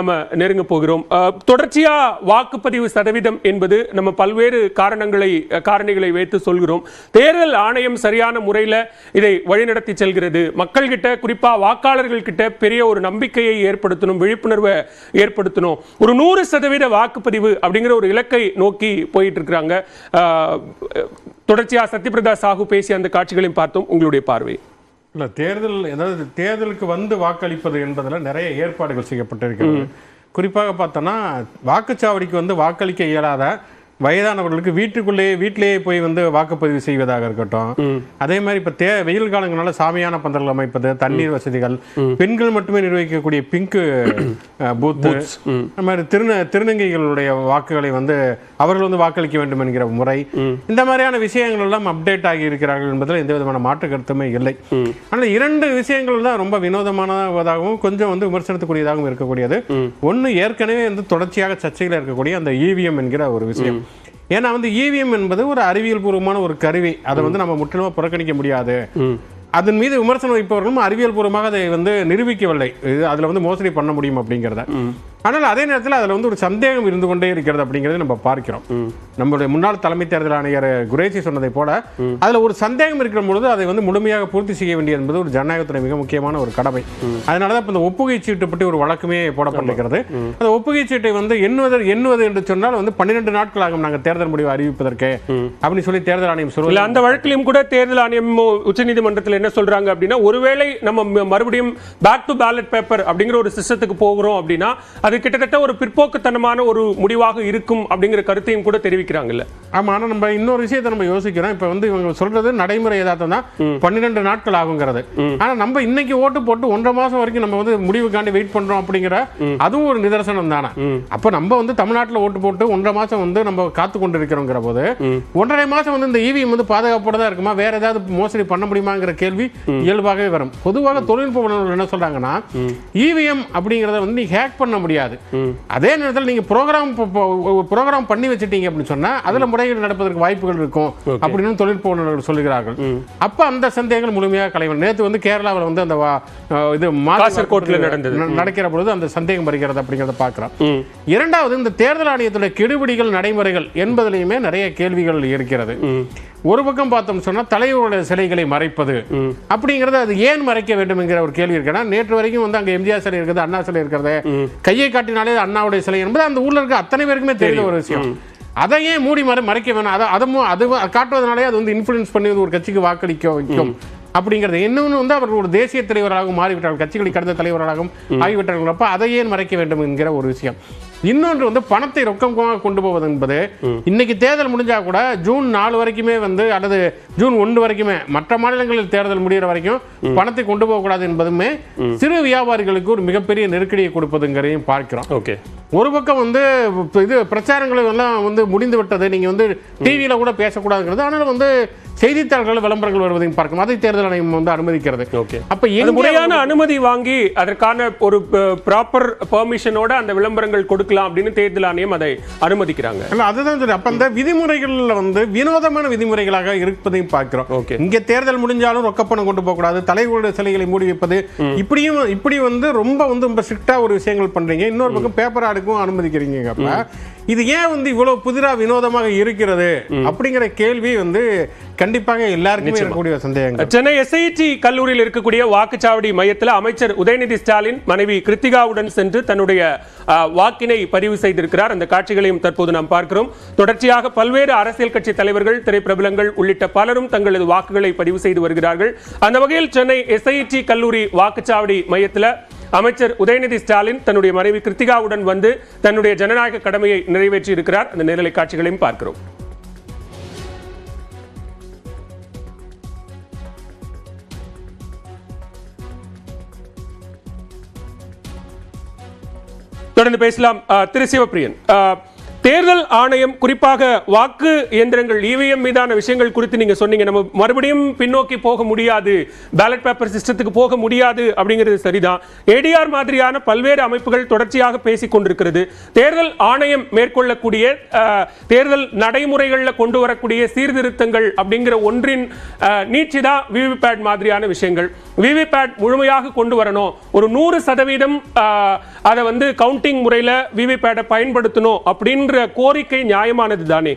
நம்ம நெருங்க போகிறோம். தொடர்ச்சியா வாக்குப்பதிவு சதவீதம் என்பது நம்ம பல்வேறு காரணிகளை வைத்து சொல்கிறோம். தேர்தல் ஆணையம் சரியான முறையில் இதை வழிநடத்தி செல்கிறது. மக்கள்கிட்ட குறிப்பா வாக்காளர்கள் கிட்ட பெரிய ஒரு நம்பிக்கையை ஏற்படுத்தணும், விழிப்புணர்வை ஏற்படுத்தணும். ஒரு 100% வாக்குப்பதிவு அப்படிங்கிற ஒரு இலக்கை நோக்கி போயிட்டு இருக்கிறாங்க. தொடர்ச்சியா சத்யபிரதா சாஹூ பேசிய அந்த காட்சிகளையும் பார்த்தோம். உங்களுடைய பார்வை? இல்லை, தேர்தலுக்கு வந்து வாக்களிப்பது என்பதில் நிறைய ஏற்பாடுகள் செய்யப்பட்டிருக்கிறது. குறிப்பாக பார்த்தோன்னா, வாக்குச்சாவடிக்கு வந்து வாக்களிக்க இயலாத வயதானவர்களுக்கு வீட்டிலேயே போய் வந்து வாக்குப்பதிவு செய்வதாக இருக்கட்டும். அதே மாதிரி இப்ப வெயில் காலங்களால சாமியான பந்தல்கள் அமைப்பது, தண்ணீர் வசதிகள், பெண்கள் மட்டுமே நிர்வகிக்கக்கூடிய பிங்க் பூத்து, அந்த மாதிரி திருநங்கைகளுடைய வாக்குகளை வந்து அவர்கள் வந்து வாக்களிக்க வேண்டும் என்கிற முறை, இந்த மாதிரியான விஷயங்கள் எல்லாம் அப்டேட் ஆகி இருக்கிறார்கள் என்பதில் எந்த விதமான மாற்று கருத்துமே இல்லை. ஆனால் 2 விஷயங்கள் தான் ரொம்ப வினோதமானதாகவும் கொஞ்சம் வந்து விமர்சனத்துக்குரியதாகவும் இருக்கக்கூடியது. ஒன்று, ஏற்கனவே வந்து தொடர்ச்சியாக சர்ச்சையில் இருக்கக்கூடிய அந்த EVM என்கிற ஒரு விஷயம். ஏன்னா வந்து EVM என்பது ஒரு அறிவியல் பூர்வமான ஒரு கருவி. அதை வந்து நம்ம முற்றிலுமா புறக்கணிக்க முடியாது. அதன் மீது விமர்சனம் வைப்பவர்களும் அறிவியல் பூர்வமாக அதை வந்து நிரூபிக்கவில்லை, அதுல வந்து மோசடி பண்ண முடியும் அப்படிங்கிறத. ஆனால் அதே நேரத்தில் அதில் வந்து ஒரு சந்தேகம் இருந்து கொண்டே இருக்கிறது அப்படிங்கிறத நம்ம பார்க்கிறோம். நம்மளுடைய முன்னாள் தலைமை தேர்தல் ஆணையர் குரேஷி சொன்னதை போல அதில் ஒரு சந்தேகம் இருக்கிற பொழுது அதை வந்து முழுமையாக பூர்த்தி செய்ய வேண்டியது என்பது ஒரு ஜனநாயகத்துறை மிக முக்கியமான ஒரு கடமை. அதனால தான் இந்த ஒப்புகை சீட்டு பற்றி ஒரு வழக்குமே போடப்பட்டிருக்கிறது. அந்த ஒப்புகை சீட்டை வந்து எண்ணுவது என்று சொன்னால் வந்து 12 நாட்கள் ஆகும் நாங்கள் தேர்தல் முடிவு அறிவிப்பதற்கு அப்படின்னு சொல்லி தேர்தல் ஆணையம் சொல்லுவாங்க. அந்த வழக்கிலும் கூட தேர்தல் ஆணையம் உச்சநீதிமன்றத்தில் என்ன சொல்றாங்க அப்படின்னா, ஒருவேளை நம்ம மறுபடியும் பேக் டு பேலட் பேப்பர் அப்படிங்கிற ஒரு சிஸ்டத்துக்கு போகிறோம் அப்படின்னா அது கிட்டத்தட்ட ஒரு பிற்போக்குத்தனமான ஒரு முடிவாக இருக்கும் அப்படிங்கிற கருத்தையும் கூட தெரிவிக்கிறாங்கல்ல. ஆமா, ஆனா நம்ம இன்னொரு விஷயத்தை நம்ம யோசிக்கிறோம். இப்ப வந்து இவங்க சொல்றது நடைமுறை யதார்த்தம் தான், 12 நாட்கள் ஆகுங்கிறது. ஆனா நம்ம இன்னைக்கு ஓட்டு போட்டு 1.5 மாசம் வரைக்கும் நம்ம வந்து முடிவுக்காண்டி வெயிட் பண்றோம் அப்படிங்கிற அதுவும் ஒரு நிதர்சனம் தானே. அப்ப நம்ம வந்து தமிழ்நாட்டில் ஓட்டு போட்டு 1.5 மாசம் வந்து நம்ம காத்து கொண்டு இருக்கிறோங்கிற போது 1.5 மாசம் வந்து இந்த EVM வந்து பாதுகாப்போட தான் இருக்குமா, வேற ஏதாவது மோசடி பண்ண முடியுமாங்கிற கேள்வி இயல்பாகவே வரும். பொதுவாக தொழில்நுட்ப வல்லுநர்கள் என்ன சொல்றாங்கன்னா, EVM அப்படிங்கறத வந்து நீ ஹேக் பண்ண முடியாது. அதே நேரத்தில் நீங்க ப்ரோக்ராம் பண்ணி வச்சிட்டீங்க அப்படின்னு சொன்னா அதுல முறைகேடு நடப்பதற்கு வாய்ப்புகள் இருக்கும் அப்படின்னு தொழில்நுட்ப வல்லுநர்கள் சொல்லுகிறார்கள். அப்ப அந்த சந்தேகங்கள் முழுமையாக களைவன். நேற்று வந்து கேரளாவில் வந்து அந்த இது காசர்கோட்டில் நடக்கிற பொழுது அந்த சந்தேகம் வருகிறது அப்படிங்கிறத பார்க்கிறோம். இரண்டாவது, இந்த தேர்தல் ஆணையத்துடைய கெடுபிடிகள் நடைமுறைகள் என்பதிலையுமே நிறைய கேள்விகள் இருக்கிறது. ஒரு பக்கம் பார்த்தோம் சொன்னா தலைவருடைய சிலைகளை மறைப்பது அப்படிங்கறது அது ஏன் மறைக்க வேண்டும் என்கிற ஒரு கேள்வி இருக்கு. நேற்று வரைக்கும் வந்து அங்க எம்ஜிஆர் சிலை இருக்குது, அண்ணா சிலை இருக்கிறது, கையை காட்டினாலே அண்ணாவுடைய சிலை என்பது அந்த ஊர்ல இருக்க அத்தனை பேருக்குமே தெரிந்த ஒரு விஷயம். அதை ஏன் மூடி மறைக்க வேணும்? அது காட்டுவதனாலே அது வந்து இன்ஃபுளுன்ஸ் பண்ணி ஒரு கட்சிக்கு வாக்களிக்க வைக்கும் அப்படிங்கிறது. இன்னொன்று வந்து அவர்கள் ஒரு தேசிய தலைவராகவும் மாறிவிட்டார்கள், கட்சிகளை கடந்த தலைவராகவும் ஆகிவிட்டார்கள். அப்ப அதை ஏன் மறைக்க வேண்டும் என்கிற ஒரு விஷயம். இன்னொன்று வந்து பணத்தை ரொக்கமாக கொண்டு போவது என்பது, இன்னைக்கு தேர்தல் முடிஞ்சா கூட ஜூன் 4 வரைக்குமே வந்து அல்லது ஜூன் 1 வரைக்குமே மற்ற மாநிலங்களில் தேர்தல் முடிகிற வரைக்கும் பணத்தை கொண்டு போகக்கூடாது என்பதுமே சிறு வியாபாரிகளுக்கு ஒரு மிகப்பெரிய நெருக்கடியை கொடுப்பதுங்கிறதையும் பார்க்கிறோம். ஒரு பக்கம் வந்து இது பிரச்சாரங்கள் எல்லாம் வந்து முடிந்து விட்டது, நீங்க வந்து டிவியில கூட பேசக்கூடாதுங்கிறது. ஆனால் வந்து செய்தித்தாள்கள் விளம்பரங்கள் வருவதையும் பார்க்கும். அதை தேர்தல் ஆணையம் வந்து அனுமதிக்கிறது. அப்ப முறையான அனுமதி வாங்கி அதற்கான ஒரு ப்ராப்பர் பெர்மிஷனோட அந்த விளம்பரங்கள் கொடுக்கலாம் அப்படின்னு தேர்தல் ஆணையம் அதை அனுமதிக்கிறாங்க. அதுதான் சரி. அப்ப அந்த விதிமுறைகள்ல வந்து வினோதமான விதிமுறைகளாக இருப்பதையும் பார்க்கிறோம். இங்க தேர்தல் முடிஞ்சாலும் ரொக்கப்பணம் கொண்டு போக கூடாது, தலைவருடைய சிலைகளை மூடி வைப்பது, இப்படி வந்து ரொம்ப ஸ்ட்ரிக்டா ஒரு விஷயங்கள் பண்றீங்க. இன்னொரு பக்கம் பேப்பர் ஆடுக்கும் அனுமதிக்கிறீங்க. அப்ப இது ஏன் வந்து இவ்வளவு புதிரா வினோதமாக இருக்கிறது அப்படிங்கிற கேள்வி வந்து கண்டிப்பாக எல்லாருக்குமே இருக்கக்கூடிய சந்தேகம். சென்னை SIT கல்லூரியில் இருக்கக்கூடிய வாக்குச்சாவடி மையத்தில் அமைச்சர் உதயநிதி ஸ்டாலின் மனைவி கிருத்திகாவுடன் சென்று தன்னுடைய வாக்கினை பதிவு செய்திருக்கிறார். அந்த காட்சிகளையும் தற்போது நாம் பார்க்கிறோம். தொடர்ச்சியாக பல்வேறு அரசியல் கட்சி தலைவர்கள், திரைப்பிரபலங்கள் உள்ளிட்ட பலரும் தங்களது வாக்குகளை பதிவு செய்து வருகிறார்கள். அந்த வகையில் சென்னை SIT கல்லூரி வாக்குச்சாவடி மையத்தில் அமைச்சர் உதயநிதி ஸ்டாலின் தன்னுடைய மனைவி கிருத்திகாவுடன் வந்து தன்னுடைய ஜனநாயக கடமையை நிறைவேற்றி இருக்கிறார். அந்த நேரலை காட்சிகளையும் பார்க்கிறோம். தொடர்ந்து பேசலாம். திரு சிவப்பிரியன், தேர்தல் ஆணையம் குறிப்பாக வாக்கு இயந்திரங்கள் இவிஎம் மீதான விஷயங்கள் குறித்து நீங்க சொன்னீங்க, நம்ம மறுபடியும் பின்னோக்கி போக முடியாது, பேலட் பேப்பர் சிஸ்டத்துக்கு போக முடியாது அப்படிங்கிறது சரிதான். ஏடிஆர் மாதிரியான பல்வேறு அமைப்புகள் தொடர்ச்சியாக பேசிக் கொண்டிருக்கிறது. தேர்தல் ஆணையம் மேற்கொள்ளக்கூடிய தேர்தல் நடைமுறைகளில் கொண்டு வரக்கூடிய சீர்திருத்தங்கள் அப்படிங்கிற ஒன்றின் நீட்சி தான் விவிபேட் மாதிரியான விஷயங்கள். விவிபேட் முழுமையாக கொண்டு வரணும், ஒரு 100% அதை வந்து கவுண்டிங் முறையில் விவிபேட்டை பயன்படுத்தணும் அப்படின்ற கோரிக்கை நியாயமானது தானே?